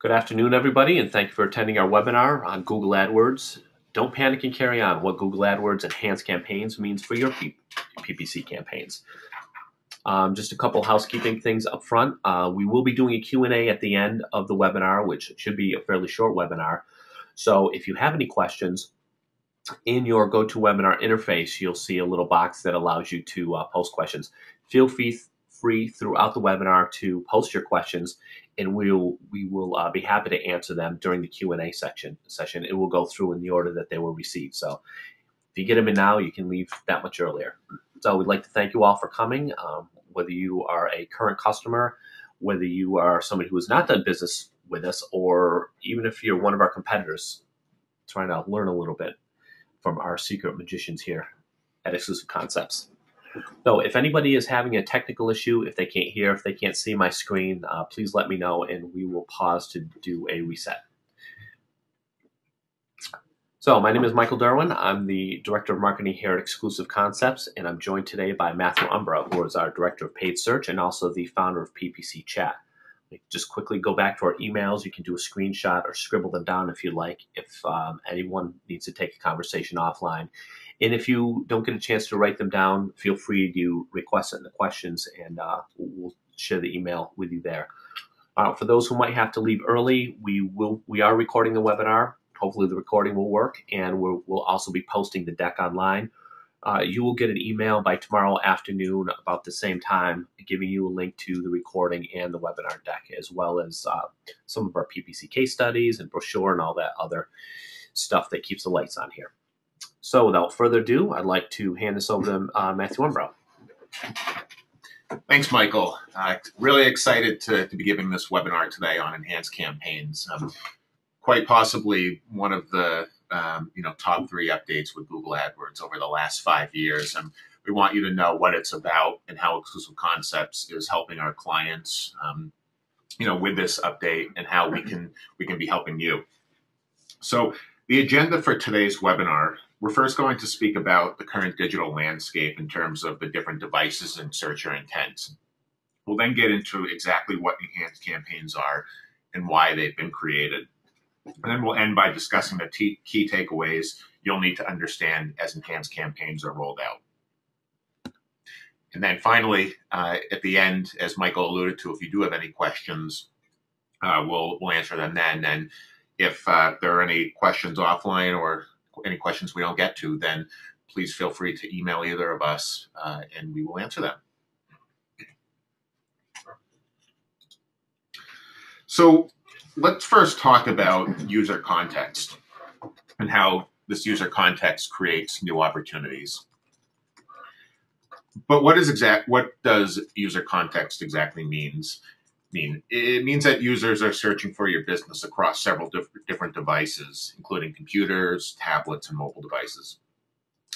Good afternoon, everybody, and thank you for attending our webinar on Google AdWords. Don't panic and carry on. What Google AdWords Enhanced Campaigns means for your PPC campaigns. Just a couple housekeeping things up front. We will be doing a Q&A at the end of the webinar, which should be a fairly short webinar. So if you have any questions, in your GoToWebinar interface, you'll see a little box that allows you to post questions. Feel free throughout the webinar to post your questions, and we will be happy to answer them during the Q&A session. It will go through in the order that they were received. So if you get them in now, you can leave that much earlier. So we'd like to thank you all for coming, whether you are a current customer, whether you are somebody who has not done business with us, or even if you're one of our competitors trying to learn a little bit from our secret magicians here at Exclusive Concepts. So if anybody is having a technical issue, if they can't hear, if they can't see my screen, please let me know and we will pause to do a reset. So my name is Michael Derwin. I'm the Director of Marketing here at Exclusive Concepts, and I'm joined today by Matthew Umbra, who is our Director of Paid Search and also the founder of PPC Chat. Just quickly go back to our emails. You can do a screenshot or scribble them down if you like, if anyone needs to take a conversation offline. And if you don't get a chance to write them down, feel free to request it in the questions, and we'll share the email with you there. For those who might have to leave early, we are recording the webinar. Hopefully the recording will work, and we'll also be posting the deck online. You will get an email by tomorrow afternoon about the same time, giving you a link to the recording and the webinar deck, as well as some of our PPC case studies and brochure and all that other stuff that keeps the lights on here. So without further ado, I'd like to hand this over to Matthew Umbra. Thanks, Michael. Really excited to be giving this webinar today on Enhanced Campaigns. Quite possibly one of the top 3 updates with Google AdWords over the last 5 years. And we want you to know what it's about and how Exclusive Concepts is helping our clients, with this update, and how we can be helping you. So the agenda for today's webinar, we're first going to speak about the current digital landscape in terms of the different devices and searcher intents. We'll then get into exactly what enhanced campaigns are and why they've been created. And then we'll end by discussing the key takeaways you'll need to understand as enhanced campaigns are rolled out. And then finally, at the end, as Michael alluded to, if you do have any questions, we'll answer them then. And if there are any questions offline or any questions we don't get to, then please feel free to email either of us and we will answer them. So let's first talk about user context and how this user context creates new opportunities. But what does user context exactly mean? It means that users are searching for your business across several different devices, including computers, tablets, and mobile devices.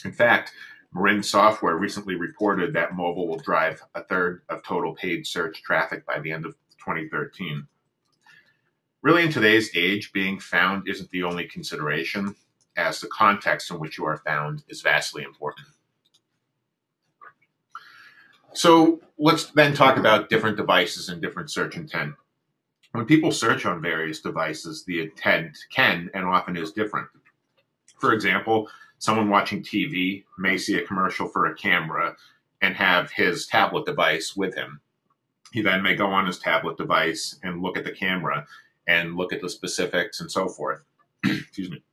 In fact, Marin Software recently reported that mobile will drive 1/3 of total paid search traffic by the end of 2013. Really, in today's age, being found isn't the only consideration, as the context in which you are found is vastly important. So let's then talk about different devices and different search intent. When people search on various devices, the intent can and often is different. For example, someone watching TV may see a commercial for a camera and have his tablet device with him. He then may go on his tablet device and look at the camera and look at the specifics and so forth. Excuse me.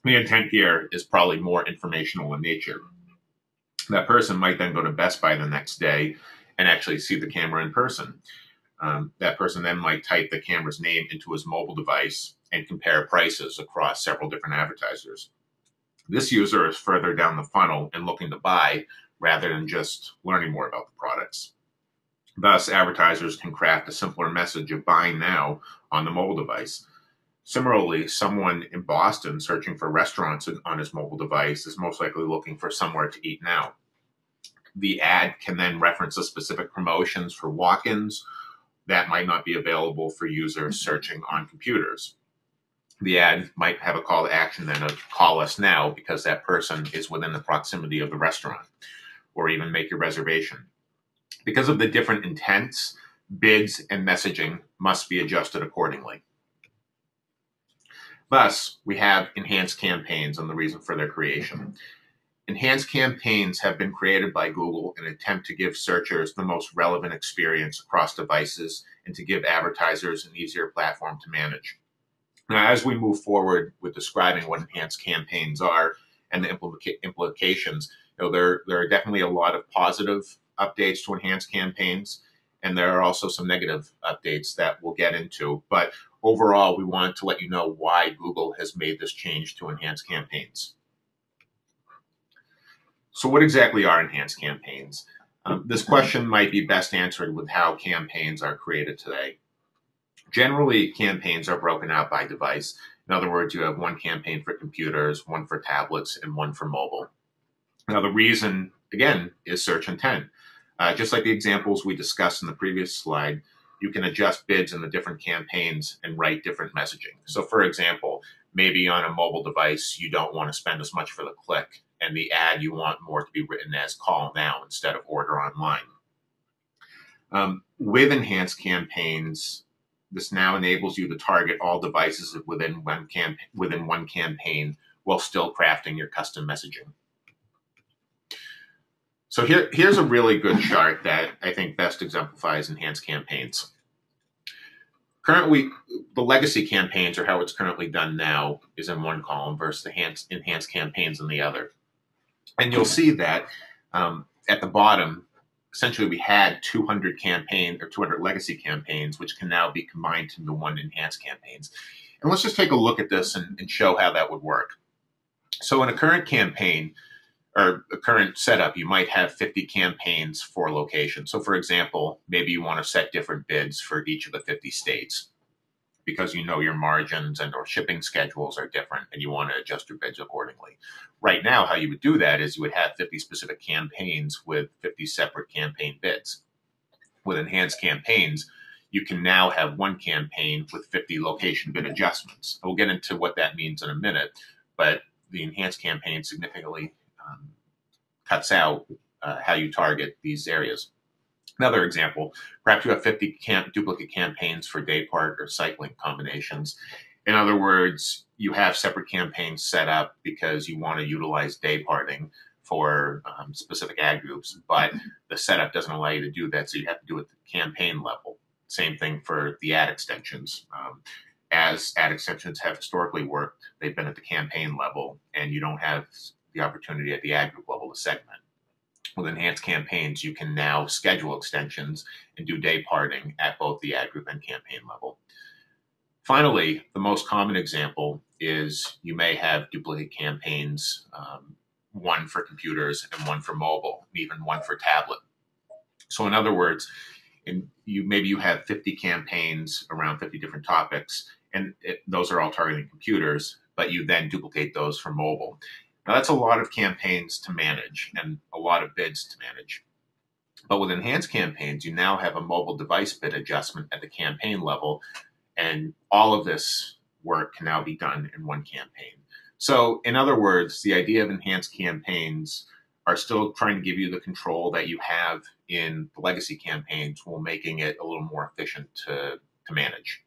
The intent here is probably more informational in nature. That person might then go to Best Buy the next day and actually see the camera in person. That person then might type the camera's name into his mobile device and compare prices across several different advertisers. This user is further down the funnel and looking to buy rather than just learning more about the products. Thus, advertisers can craft a simpler message of buying now on the mobile device. Similarly, someone in Boston searching for restaurants on his mobile device is most likely looking for somewhere to eat now. The ad can then reference a specific promotions for walk-ins that might not be available for users searching on computers. The ad might have a call to action then of call us now because that person is within the proximity of the restaurant, or even make your reservation. Because of the different intents, bids and messaging must be adjusted accordingly. Thus, we have enhanced campaigns and the reason for their creation. Enhanced campaigns have been created by Google in an attempt to give searchers the most relevant experience across devices and to give advertisers an easier platform to manage. Now, as we move forward with describing what enhanced campaigns are and the implications, there are definitely a lot of positive updates to enhanced campaigns, and there are also some negative updates that we'll get into. But overall, we wanted to let you know why Google has made this change to enhanced campaigns. So what exactly are enhanced campaigns? This question might be best answered with how campaigns are created today. Generally, campaigns are broken out by device. In other words, you have one campaign for computers, one for tablets, and one for mobile. Now, the reason, again, is search intent. Just like the examples we discussed in the previous slide, you can adjust bids in the different campaigns and write different messaging. So, for example, maybe on a mobile device, you don't want to spend as much for the click, and the ad you want more to be written as call now instead of order online. With enhanced campaigns, this now enables you to target all devices within one campaign while still crafting your custom messaging. So here's a really good chart that I think best exemplifies enhanced campaigns. Currently, the legacy campaigns, or how it's currently done now, is in one column versus the enhanced campaigns in the other. And you'll see that at the bottom, essentially we had 200 legacy campaigns, which can now be combined into one enhanced campaigns. And let's just take a look at this and show how that would work. So in a current campaign, or a current setup, you might have 50 campaigns for location. So for example, maybe you want to set different bids for each of the 50 states because you know your margins and or shipping schedules are different and you want to adjust your bids accordingly. Right now, how you would do that is you would have 50 specific campaigns with 50 separate campaign bids. With enhanced campaigns, you can now have one campaign with 50 location bid adjustments. We'll get into what that means in a minute, but the enhanced campaign significantly cuts out how you target these areas. Another example, perhaps you have 50 duplicate campaigns for day part or site link combinations. In other words, you have separate campaigns set up because you want to utilize day parting for specific ad groups, but the setup doesn't allow you to do that, so you have to do it at the campaign level. Same thing for the ad extensions. As ad extensions have historically worked, they've been at the campaign level, and you don't have the opportunity at the ad group level to segment. With enhanced campaigns, you can now schedule extensions and do day parting at both the ad group and campaign level. Finally, the most common example is you may have duplicate campaigns, one for computers and one for mobile, even one for tablet. So in other words, maybe you have 50 campaigns around 50 different topics, and those are all targeting computers, but you then duplicate those for mobile. Now, that's a lot of campaigns to manage and a lot of bids to manage. But with enhanced campaigns, you now have a mobile device bid adjustment at the campaign level, and all of this work can now be done in one campaign. So, in other words, the idea of enhanced campaigns are still trying to give you the control that you have in the legacy campaigns while making it a little more efficient to manage.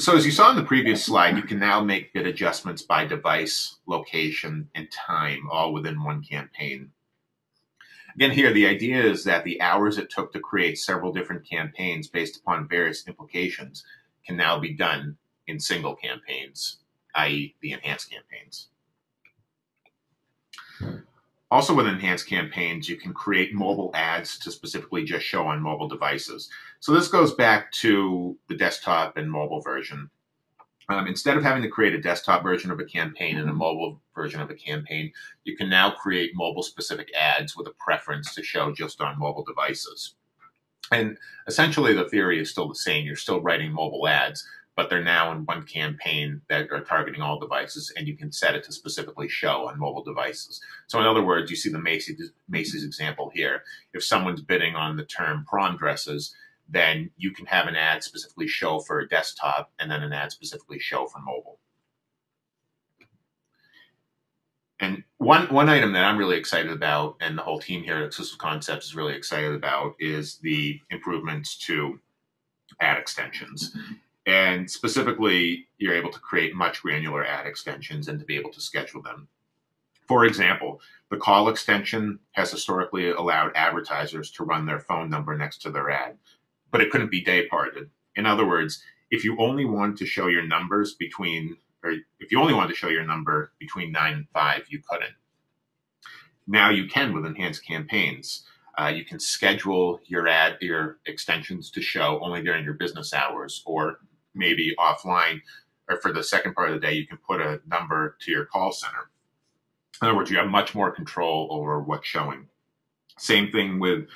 So as you saw in the previous slide, you can now make bid adjustments by device, location, and time, all within one campaign. Again, here, the idea is that the hours it took to create several different campaigns based upon various implications can now be done in single campaigns, i.e. the enhanced campaigns. Also with enhanced campaigns, you can create mobile ads to specifically just show on mobile devices. So this goes back to the desktop and mobile version. Instead of having to create a desktop version of a campaign and a mobile version of a campaign, you can now create mobile-specific ads with a preference to show just on mobile devices. And essentially the theory is still the same. You're still writing mobile ads, but they're now in one campaign that are targeting all devices, and you can set it to specifically show on mobile devices. So in other words, you see the Macy's example here. If someone's bidding on the term prom dresses, then you can have an ad specifically show for a desktop and then an ad specifically show for mobile. And one item that I'm really excited about, and the whole team here at Exclusive Concepts is really excited about, is the improvements to ad extensions. And specifically, you're able to create much granular ad extensions and to be able to schedule them. For example, the call extension has historically allowed advertisers to run their phone number next to their ad, but it couldn't be day parted. In other words, if you only wanted to show your numbers if you only wanted to show your number between 9 and 5, you couldn't. Now you can with enhanced campaigns. You can schedule your extensions to show only during your business hours, or maybe offline, or for the second part of the day, you can put a number to your call center. In other words, you have much more control over what's showing. Same thing with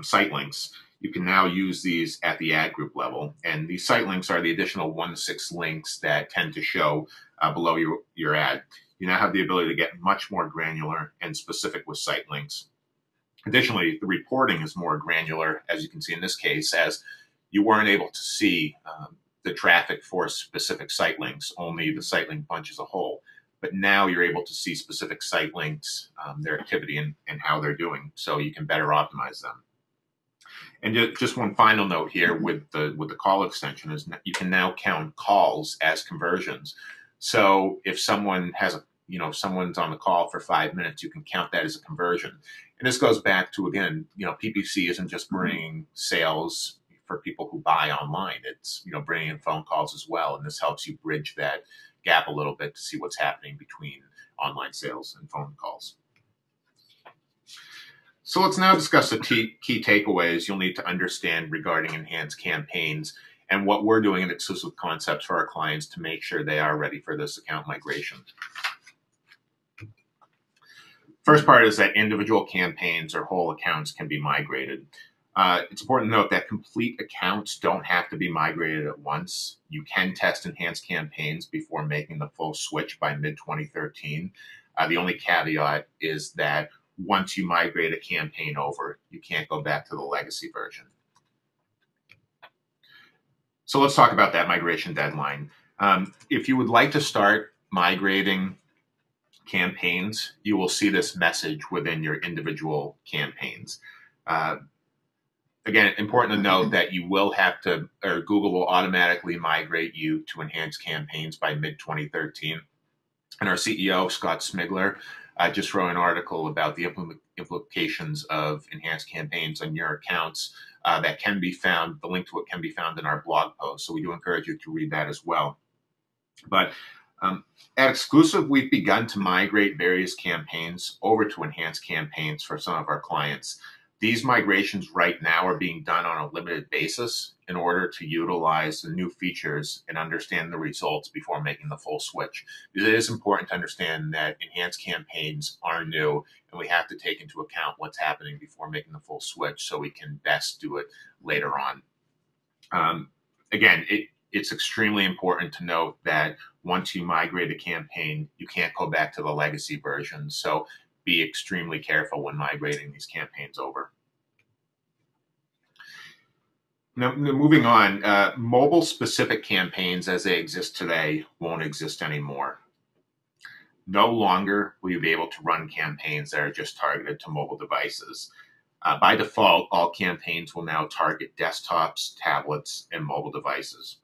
site links. You can now use these at the ad group level, and these site links are the additional 1 to 6 links that tend to show below your ad. You now have the ability to get much more granular and specific with site links. Additionally, the reporting is more granular, as you can see in this case, as you weren't able to see the traffic for specific site links, only the site link bunch as a whole. But now you're able to see specific site links, their activity, and how they're doing, so you can better optimize them. And just one final note here with the call extension is you can now count calls as conversions. So if someone has someone's on the call for 5 minutes, you can count that as a conversion. And this goes back to, again, PPC isn't just bringing sales for people who buy online. It's, bringing in phone calls as well. And this helps you bridge that gap a little bit to see what's happening between online sales and phone calls. So let's now discuss the key takeaways you'll need to understand regarding enhanced campaigns and what we're doing in exclusive concepts for our clients to make sure they are ready for this account migration. First part is that individual campaigns or whole accounts can be migrated. It's important to note that complete accounts don't have to be migrated at once. You can test enhanced campaigns before making the full switch by mid-2013. The only caveat is that once you migrate a campaign over, you can't go back to the legacy version. So let's talk about that migration deadline. If you would like to start migrating campaigns, you will see this message within your individual campaigns. Again, important to note that you will have to, or Google will automatically migrate you to enhanced campaigns by mid-2013. And our CEO, Scott Smigler, just wrote an article about the implications of enhanced campaigns on your accounts that can be found. The link to it can be found in our blog post. So we do encourage you to read that as well. But at Exclusive, we've begun to migrate various campaigns over to enhanced campaigns for some of our clients. These migrations right now are being done on a limited basis in order to utilize the new features and understand the results before making the full switch. Because it is important to understand that enhanced campaigns are new, and we have to take into account what's happening before making the full switch so we can best do it later on. Again, it's extremely important to note that once you migrate a campaign, you can't go back to the legacy version. So be extremely careful when migrating these campaigns over. Now, moving on, mobile-specific campaigns as they exist today won't exist anymore. No longer will you be able to run campaigns that are just targeted to mobile devices. By default, all campaigns will now target desktops, tablets, and mobile devices.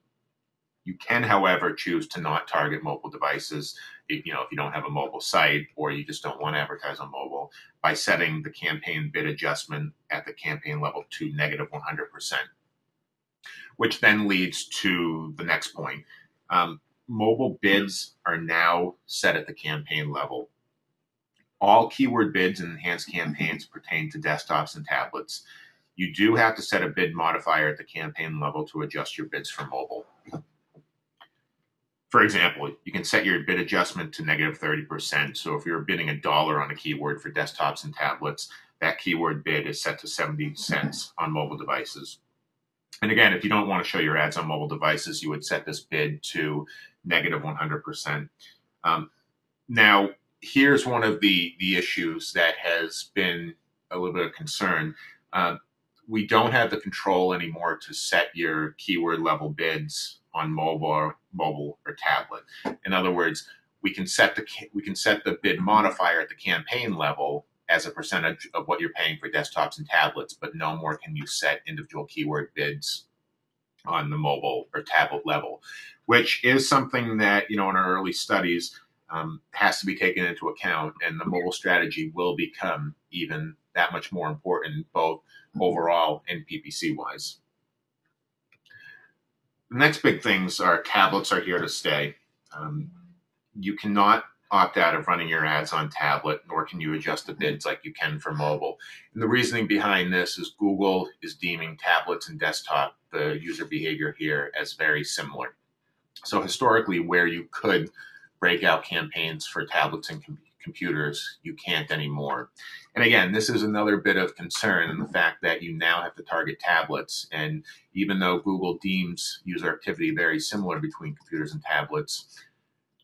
You can, however, choose to not target mobile devices if you don't have a mobile site or you just don't want to advertise on mobile by setting the campaign bid adjustment at the campaign level to -100%, which then leads to the next point. Mobile bids are now set at the campaign level. All keyword bids in enhanced campaigns pertain to desktops and tablets. You do have to set a bid modifier at the campaign level to adjust your bids for mobile. For example, you can set your bid adjustment to -30%. So if you're bidding $1 on a keyword for desktops and tablets, that keyword bid is set to 70 cents on mobile devices. And again, if you don't want to show your ads on mobile devices, you would set this bid to -100%. Now, here's one of the issues that has been a little bit of concern. We don't have the control anymore to set your keyword level bids on mobile or tablet. In other words, we can set the bid modifier at the campaign level as a percentage of what you're paying for desktops and tablets, but no more can you set individual keyword bids on the mobile or tablet level, which is something that, in our early studies has to be taken into account, and the mobile strategy will become even that much more important, both overall and PPC wise. The next big things are tablets are here to stay. You cannot opt out of running your ads on tablet, nor can you adjust the bids like you can for mobile. And the reasoning behind this is Google is deeming tablets and desktop, the user behavior here, as very similar. So historically, where you could break out campaigns for tablets and computers, you can't anymore. And again, this is another bit of concern in the fact that you now have to target tablets. And even though Google deems user activity very similar between computers and tablets,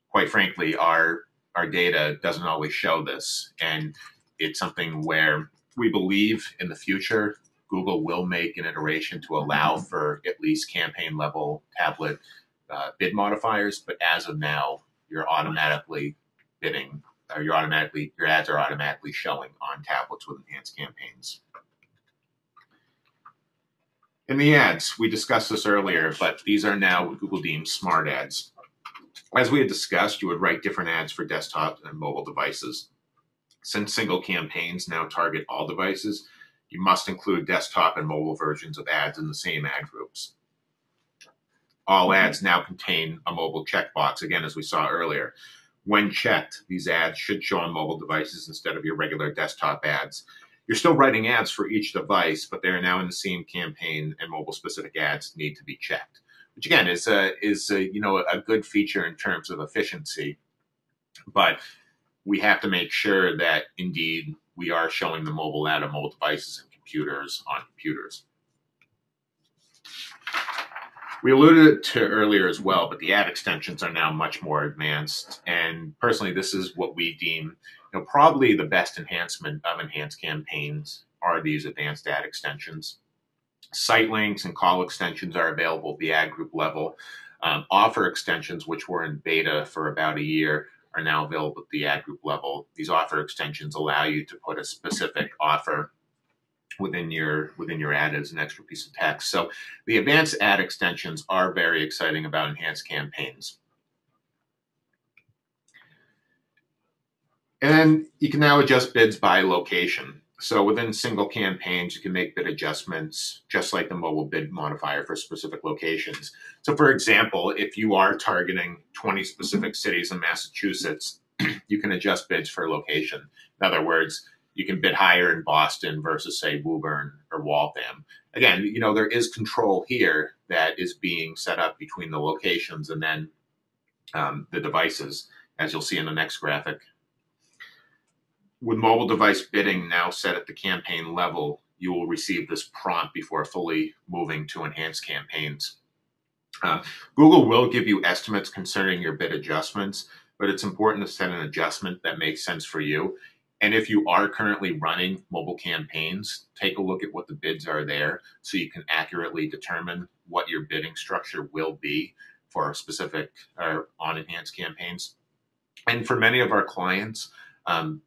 quite frankly, our data doesn't always show this. And it's something where we believe in the future, Google will make an iteration to allow for at least campaign level tablet bid modifiers. But as of now, you're automatically bidding, or your ads are automatically showing on tablets with enhanced campaigns. In the ads, we discussed this earlier, but these are now what Google deems smart ads. As we had discussed, you would write different ads for desktop and mobile devices. Since single campaigns now target all devices, you must include desktop and mobile versions of ads in the same ad groups. All ads now contain a mobile checkbox, again, as we saw earlier. When checked, these ads should show on mobile devices instead of your regular desktop ads. You're still writing ads for each device, but they are now in the same campaign, and mobile-specific ads need to be checked, which again is a good feature in terms of efficiency. But we have to make sure that indeed we are showing the mobile ad on mobile devices and computers on computers. We alluded to earlier as well, but the ad extensions are now much more advanced. And personally, this is what we deem probably the best enhancement of enhanced campaigns are these advanced ad extensions. Site links and call extensions are available at the ad group level. Offer extensions, which were in beta for about a year, are now available at the ad group level. These offer extensions allow you to put a specific offer within your ad as an extra piece of text. So the advanced ad extensions are very exciting about enhanced campaigns. And then you can now adjust bids by location. So within single campaigns, you can make bid adjustments, just like the mobile bid modifier for specific locations. So for example, if you are targeting 20 specific cities in Massachusetts, you can adjust bids for location. In other words, you can bid higher in Boston versus, say, Woburn or Waltham. Again, there is control here that is being set up between the locations and then the devices, as you'll see in the next graphic. With mobile device bidding now set at the campaign level, you will receive this prompt before fully moving to enhanced campaigns. Google will give you estimates concerning your bid adjustments, but it's important to set an adjustment that makes sense for you. And if you are currently running mobile campaigns, take a look at what the bids are there so you can accurately determine what your bidding structure will be for a specific or on enhanced campaigns. And for many of our clients,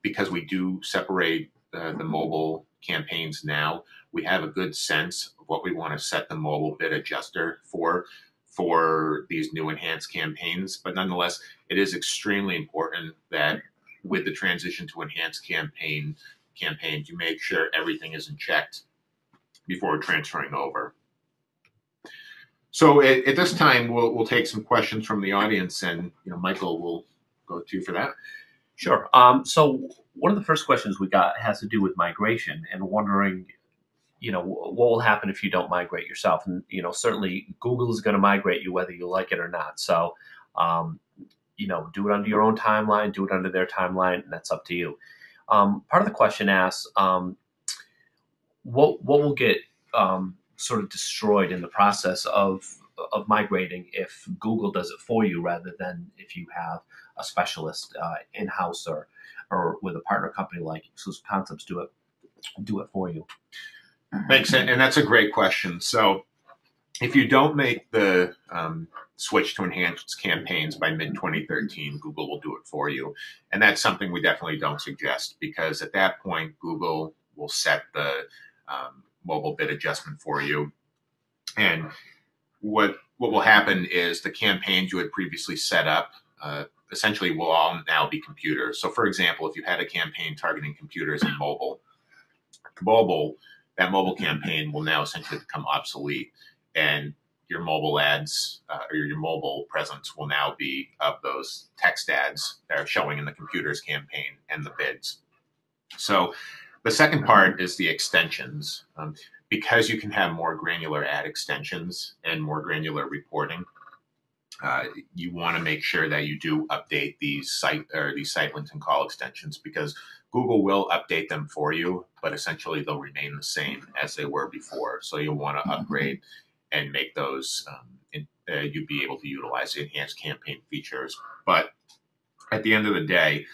because we do separate the mobile campaigns now, we have a good sense of what we want to set the mobile bid adjuster for these new enhanced campaigns. But nonetheless, it is extremely important that with the transition to enhanced campaigns, you make sure everything isn't checked before transferring over. So at this time, we'll take some questions from the audience, and Michael will go to you for that. Sure. So one of the first questions we got has to do with migration and wondering, what will happen if you don't migrate yourself? And, certainly Google is going to migrate you whether you like it or not. So, do it under your own timeline, do it under their timeline, and that's up to you. Part of the question asks, what will get sort of destroyed in the process of migrating if Google does it for you rather than if you have a specialist in-house or with a partner company like Exclusive Concepts do it for you? Thanks, and that's a great question. So if you don't make the switch to enhanced campaigns by mid-2013, Google will do it for you. And that's something we definitely don't suggest, because at that point, Google will set the mobile bid adjustment for you. And what will happen is the campaigns you had previously set up essentially will all now be computers. So, for example, if you had a campaign targeting computers and that mobile campaign will now essentially become obsolete, and your mobile ads or your mobile presence will now be of those text ads that are showing in the computers campaign and the bids. So the second part is the extensions. Because you can have more granular ad extensions and more granular reporting, you want to make sure that you do update these site links and call extensions, because Google will update them for you, but essentially they'll remain the same as they were before. So you'll want to upgrade and make those. You'd be able to utilize the enhanced campaign features. But at the end of the day,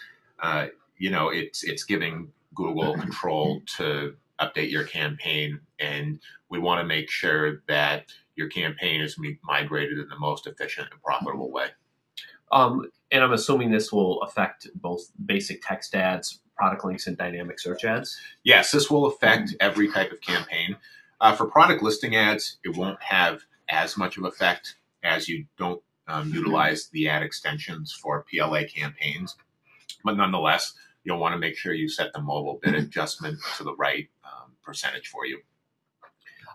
it's giving Google control to update your campaign, and we want to make sure that your campaign is migrated in the most efficient and profitable way. And I'm assuming this will affect both basic text ads, product links, and dynamic search ads? Yes, this will affect every type of campaign. For product listing ads, it won't have as much of effect as you don't utilize the ad extensions for PLA campaigns. But nonetheless, you'll want to make sure you set the mobile bid adjustment to the right percentage for you.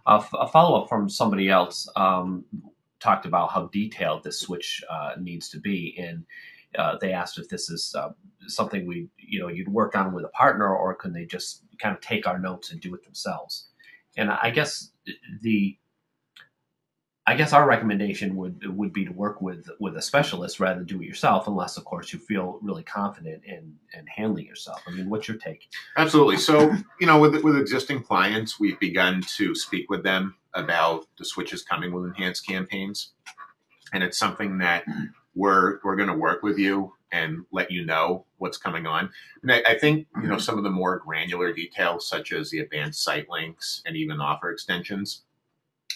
A follow-up from somebody else talked about how detailed this switch needs to be, and they asked if this is something you'd work on with a partner, or can they just kind of take our notes and do it themselves? And I guess our recommendation would be to work with a specialist rather than do it yourself, unless, of course, you feel really confident in handling yourself. I mean, what's your take? Absolutely. So, with existing clients, we've begun to speak with them about the switches coming with enhanced campaigns, and it's something that we're going to work with you and let you know what's coming on. And I think some of the more granular details, such as the advanced site links and even offer extensions,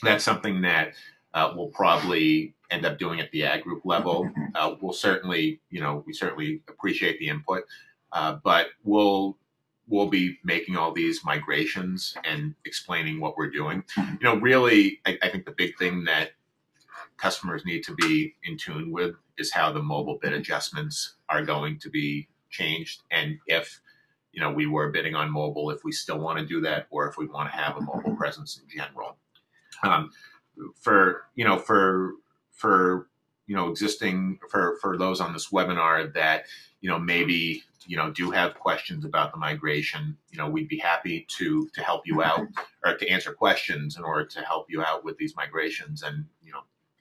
that's something that we'll probably end up doing at the ad group level. We certainly appreciate the input, but we'll be making all these migrations and explaining what we're doing. Really, I think the big thing that customers need to be in tune with is how the mobile bid adjustments are going to be changed, and if we were bidding on mobile, if we still want to do that, or if we want to have a mobile presence in general. For those on this webinar that maybe do have questions about the migration, we'd be happy to help you out, or to answer questions in order to help you out with these migrations, and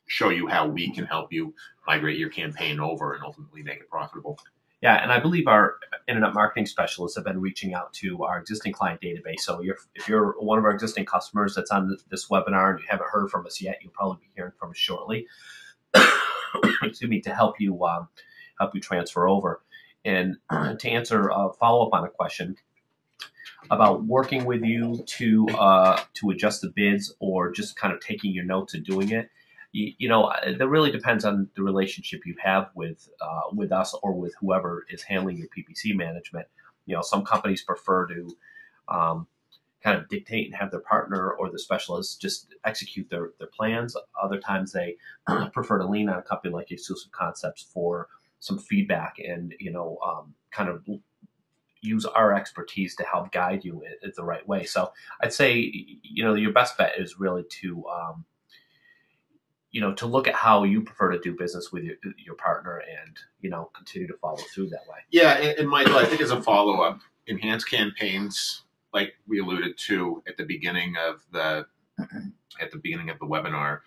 show you how we can help you migrate your campaign over and ultimately make it profitable. Yeah, and I believe our internet marketing specialists have been reaching out to our existing client database. So if you're one of our existing customers that's on this webinar and you haven't heard from us yet, you'll probably be hearing from us shortly. Excuse me, to help you transfer over. And to answer a follow-up on a question about working with you to adjust the bids, or just kind of taking your notes and doing it. That really depends on the relationship you have with us or with whoever is handling your PPC management. Some companies prefer to kind of dictate and have their partner or the specialist just execute their plans. Other times they prefer to lean on a company like Exclusive Concepts for some feedback and kind of use our expertise to help guide you in the right way. So I'd say your best bet is really to to look at how you prefer to do business with your partner, and continue to follow through that way. Yeah, and Michael, I think as a follow-up, enhanced campaigns, like we alluded to at the beginning of the webinar,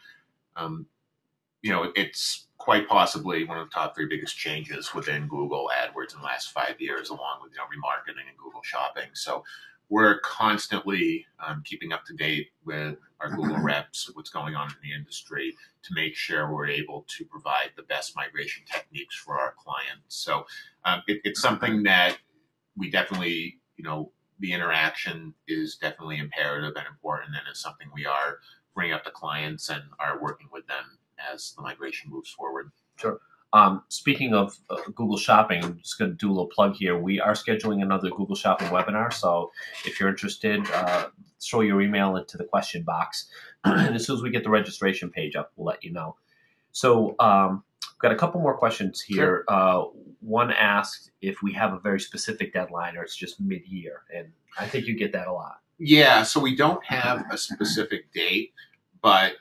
it's quite possibly one of the top 3 biggest changes within Google AdWords in the last 5 years, along with remarketing and Google Shopping. So we're constantly keeping up to date with our Google reps, what's going on in the industry, to make sure we're able to provide the best migration techniques for our clients. So it's something that we definitely, the interaction is definitely imperative and important, and it's something we are bringing up to clients and are working with them as the migration moves forward. Sure. Speaking of Google Shopping, I'm just going to do a little plug here. We are scheduling another Google Shopping webinar, so if you're interested, throw your email into the question box. And as soon as we get the registration page up, we'll let you know. So we've got a couple more questions here. Sure. One asked if we have a very specific deadline or it's just mid-year, and I think you get that a lot. Yeah, so we don't have a specific date, but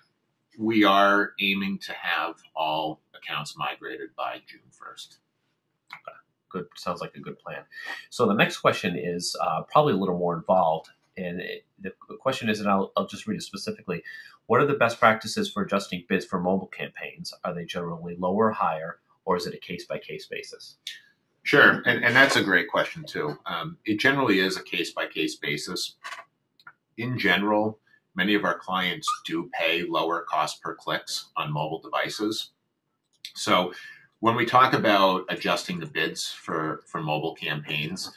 we are aiming to have all accounts migrated by June 1st. Okay, good. Sounds like a good plan. So the next question is probably a little more involved. And the question is, and I'll just read it specifically, what are the best practices for adjusting bids for mobile campaigns? Are they generally lower or higher, or is it a case-by-case basis? Sure, and that's a great question too. It generally is a case-by-case basis. In general, many of our clients do pay lower cost per clicks on mobile devices. So when we talk about adjusting the bids for mobile campaigns,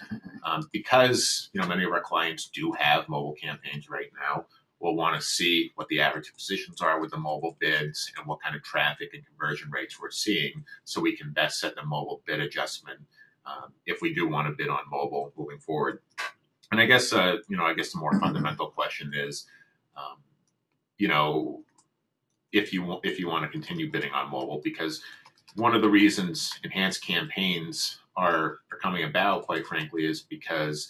because many of our clients do have mobile campaigns right now, we'll want to see what the average positions are with the mobile bids and what kind of traffic and conversion rates we're seeing, so we can best set the mobile bid adjustment if we do want to bid on mobile moving forward. And I guess the more fundamental question is, if you want to continue bidding on mobile, because one of the reasons enhanced campaigns are coming about, quite frankly, is because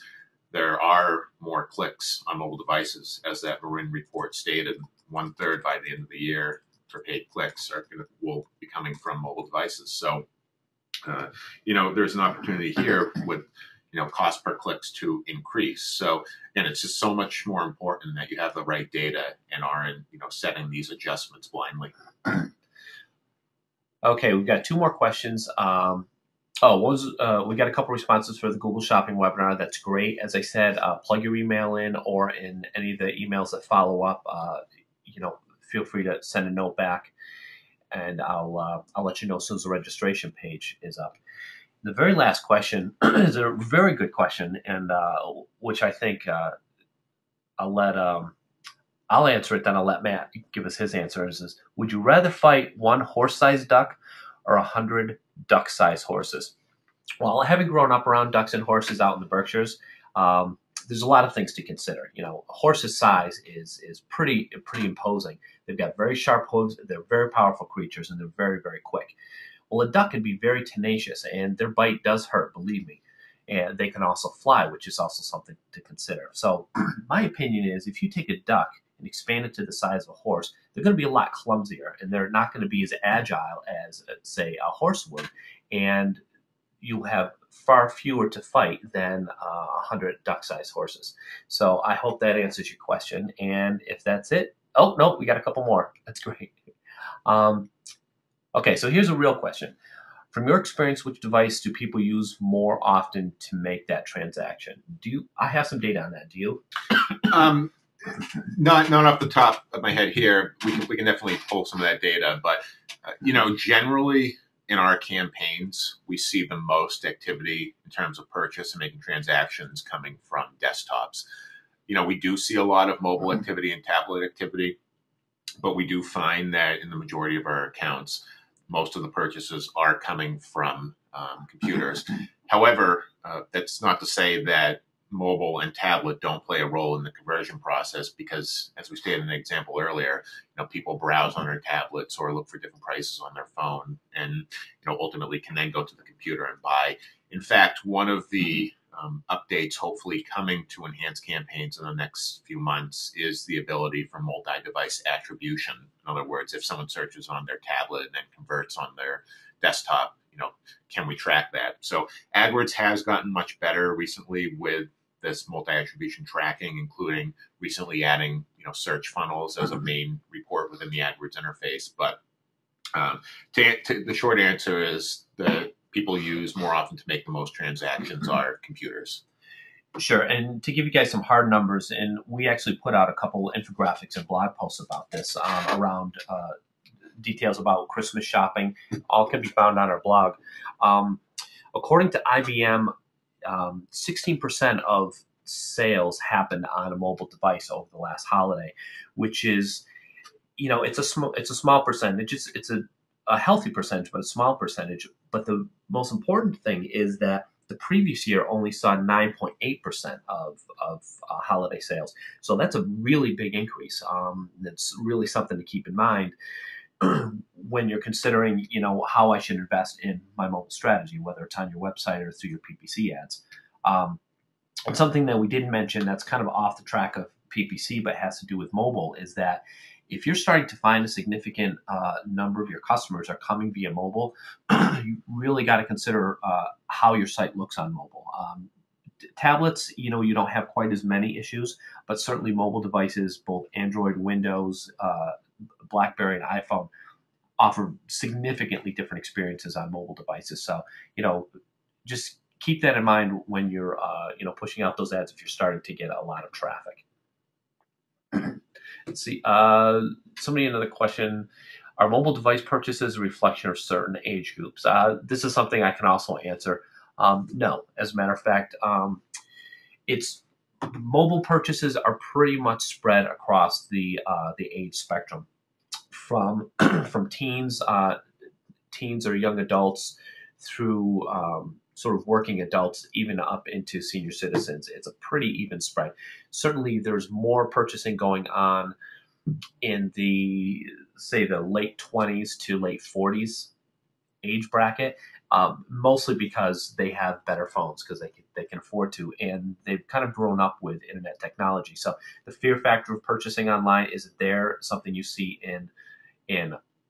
there are more clicks on mobile devices. As that Marin report stated, 1/3 by the end of the year for paid clicks will be coming from mobile devices. So, there's an opportunity here with cost per clicks to increase. So, and it's just so much more important that you have the right data and aren't setting these adjustments blindly. Okay, we've got two more questions. We got a couple responses for the Google Shopping webinar. That's great. As I said, plug your email in, or in any of the emails that follow up. Feel free to send a note back, and I'll let you know as soon as the registration page is up. The very last question is a very good question, and which I think I'll answer it, then I'll let Matt give us his answer. Is would you rather fight one horse-sized duck or 100 duck-sized horses? Well, having grown up around ducks and horses out in the Berkshires, there's a lot of things to consider. A horse's size is pretty imposing. They've got very sharp hooves. They're very powerful creatures, and they're very, very quick. Well, a duck can be very tenacious, and their bite does hurt, believe me. And they can also fly, which is also something to consider. So my opinion is, if you take a duck and expand it to the size of a horse, they're going to be a lot clumsier, and they're not going to be as agile as, say, a horse would. And you have far fewer to fight than 100 duck-sized horses. So I hope that answers your question. And if that's it, oh, no, we got a couple more. That's great. Okay, so here's a real question. From your experience, which device do people use more often to make that transaction? I have some data on that. Do you? Not off the top of my head here. We can definitely pull some of that data, but generally in our campaigns, we see the most activity in terms of purchase and making transactions coming from desktops. We do see a lot of mobile activity and tablet activity, but we do find that in the majority of our accounts, most of the purchases are coming from computers. However, that's not to say that mobile and tablet don't play a role in the conversion process, because, as we stated in the example earlier, people browse on their tablets or look for different prices on their phone, and ultimately can then go to the computer and buy. In fact, one of the updates hopefully coming to enhanced campaigns in the next few months is the ability for multi-device attribution. In other words, if someone searches on their tablet and then converts on their desktop, can we track that? So AdWords has gotten much better recently with this multi-attribution tracking, including recently adding search funnels as a main report within the AdWords interface. But the short answer is that people use more often to make the most transactions are computers. Sure. And to give you guys some hard numbers, and we actually put out a couple infographics and blog posts about this around details about Christmas shopping. All can be found on our blog. According to IBM, 16% of sales happened on a mobile device over the last holiday, which is, it's a small percentage. It's a a healthy percentage, but a small percentage. But the most important thing is that the previous year only saw 9.8% of holiday sales. So that's a really big increase. It's really something to keep in mind when you're considering, how I should invest in my mobile strategy, whether it's on your website or through your PPC ads. And something that we didn't mention that's kind of off the track of PPC but has to do with mobile is that if you're starting to find a significant number of your customers are coming via mobile, you really got to consider how your site looks on mobile. Tablets, you don't have quite as many issues, but certainly mobile devices, both Android, Windows, BlackBerry, and iPhone, offer significantly different experiences on mobile devices. So, just keep that in mind when you're, pushing out those ads if you're starting to get a lot of traffic. Let's see. Somebody another question. Are mobile device purchases a reflection of certain age groups? This is something I can also answer. No, as a matter of fact, it's mobile purchases are pretty much spread across the age spectrum, from teens or young adults through sort of working adults, even up into senior citizens. It's a pretty even spread. Certainly, there's more purchasing going on in the late 20s to late 40s age bracket, mostly because they have better phones because they can afford to, and they've kind of grown up with internet technology. So the fear factor of purchasing online isn't there. Something you see in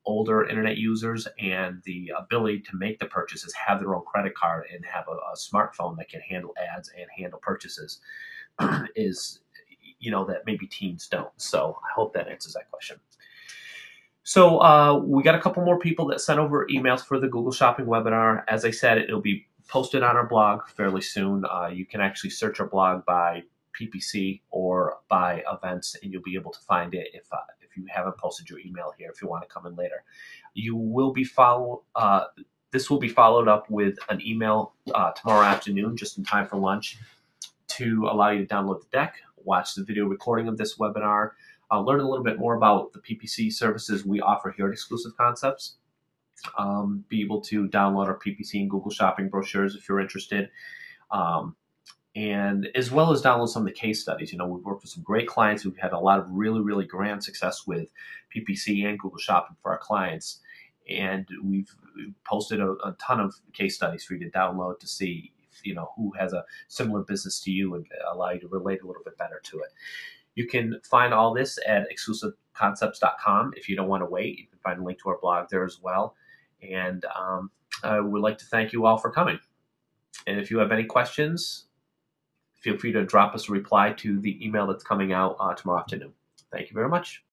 older internet users, and the ability to make the purchases, have their own credit card, and have a smartphone that can handle ads and handle purchases is, that maybe teens don't. So I hope that answers that question. So we got a couple more people that sent over emails for the Google Shopping webinar. As I said, it'll be posted on our blog fairly soon. You can actually search our blog by PPC or by events, and you'll be able to find it if you haven't posted your email here, if you want to come in later. You will be this will be followed up with an email tomorrow afternoon, just in time for lunch, to allow you to download the deck, watch the video recording of this webinar, learn a little bit more about the PPC services we offer here at Exclusive Concepts, be able to download our PPC and Google Shopping brochures if you're interested, and as well as download some of the case studies. We've worked with some great clients who've had a lot of really, really grand success with PPC and Google Shopping for our clients. And we've posted a ton of case studies for you to download to see, who has a similar business to you and allow you to relate a little bit better to it. You can find all this at exclusiveconcepts.com. If you don't want to wait, you can find a link to our blog there as well. And I would like to thank you all for coming. And if you have any questions, feel free to drop us a reply to the email that's coming out tomorrow afternoon. Thank you very much.